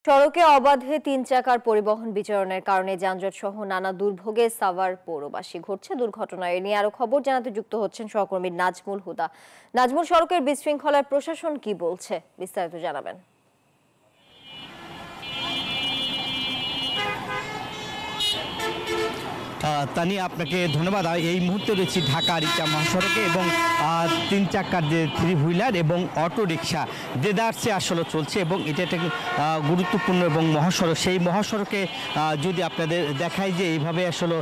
সড়কে অবাধে ৩ চাকার পরিবহন বিচরণের কারণে যানজট সহ নানা দুর্ভোগে সাভার পৌরবাসী। ঘটছে দুর্ঘটনা। এ নিয়ে আরো খবর জানাতে যুক্ত হচ্ছেন সহকর্মী নাজমুল হুদা। নাজমুল, সড়কের বিশৃঙ্খলায় প্রশাসন কি বলছে, বিস্তারিত জানাবেন। তানিয়া, আপনাকে ধন্যবাদ। এই মুহূর্তে রয়েছি ঢাকা রিচা মহাসড়কে এবং 3 চাকার যে 3 হুইলার এবং অটো রিক্সা দেদারসে আসলে চলছে এবং এটা একটা গুরুত্বপূর্ণ এবং মহাসড়ক। সেই মহাসড়কে যদি আপনাদের দেখাই যে এইভাবে আসলে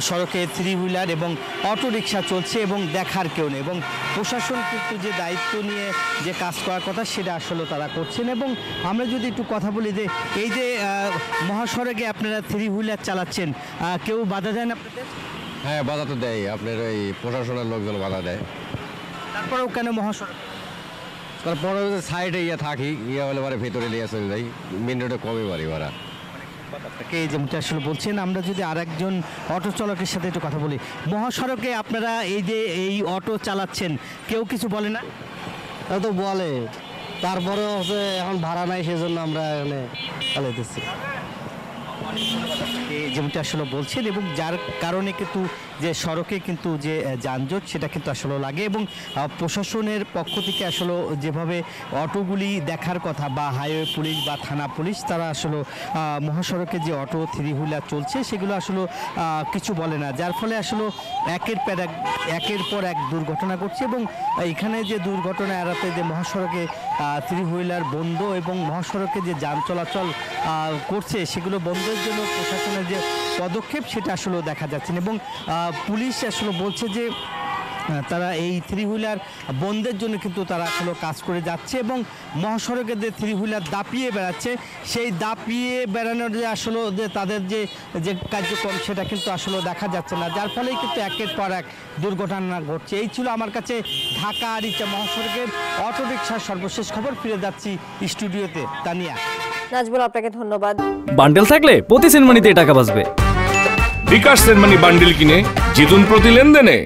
সড়কে 3 হুইলার এবং অটো রিক্সা চলছে এবং দেখার কেউ নেই এবং প্রশাসন কিন্তু যে দায়িত্ব নিয়ে যে কাজ করার কথা সেটা আসলে তারা করছেন। এবং আমরা যদি একটু কথা বলি যে এই যে মহাসড়কে আপনারা 3 হুইলার চালাচ্ছেন, কেউ বাধা দেয় না আপনাদের? হ্যাঁ, বাধা তো দেয়, আপনার এই প্রশাসনের লোকজন বাধা দেয়। তারপরেও কেন মহাসড়ক? তারপরে সাইডে থাকি, হলে পরে ভেতরে নিয়ে চলে যাই, মেন রোডে কমে পারি ওরা। এই যেমনটা আসলে বলছেন, আমরা যদি আরেকজন অটো চালকের সাথে একটু কথা বলি। মহাসড়কে আপনারা এই যে এই অটো চালাচ্ছেন, কেউ কিছু বলে না? তা তো বলে, তারপরে হচ্ছে এখন ভাড়া নাই, সেজন্য আমরা এখানে চালাইতেছি। যেমনটা আসলে বলছেন এবং যার কারণে কিন্তু যে সড়কে কিন্তু যে যানজট সেটা কিন্তু আসলে লাগে এবং প্রশাসনের পক্ষ থেকে আসলে যেভাবে অটোগুলি দেখার কথা বা হাইওয়ে পুলিশ বা থানা পুলিশ তারা আসলে মহাসড়কে যে অটো 3 হুইলার চলছে সেগুলো আসলে কিছু বলে না, যার ফলে আসলে একের পর এক দুর্ঘটনা ঘটছে। এবং এখানে যে দুর্ঘটনা এড়াতে যে মহাসড়কে 3 হুইলার বন্ধ এবং মহাসড়কে যে যান চলাচল করছে সেগুলো বন্ধের জন্য প্রশাসনের যে পদক্ষেপ সেটা আসলে দেখা যাচ্ছে এবং পুলিশ আসলে বলছে যে তারা এই 3 হুইলার বন্ধের জন্য কিন্তু তারা আসলে কাজ করে যাচ্ছে এবং মহাসড়কে যে 3 হুইলার দাপিয়ে বেড়াচ্ছে সেই দাপিয়ে বেড়ানোর যে আসলে যে তাদের যে কার্যক্রম সেটা কিন্তু আসলে দেখা যাচ্ছে না, যার ফলেই কিন্তু একের পর এক দুর্ঘটনা ঘটছে। এই ছিল আমার কাছে ঢাকা রিচা মহাসড়কের অটো রিকশার সর্বশেষ খবর। ফিরে যাচ্ছি স্টুডিওতে। তানিয়া। নাজমুল, আপনাকে ধন্যবাদ। বান্ডেল থাকলে প্রতি সেনমানিতে টাকা বাঁচবে। বিকাশ সেনমানি বান্ডেল কিনে জিতুন প্রতি লেনদেনে।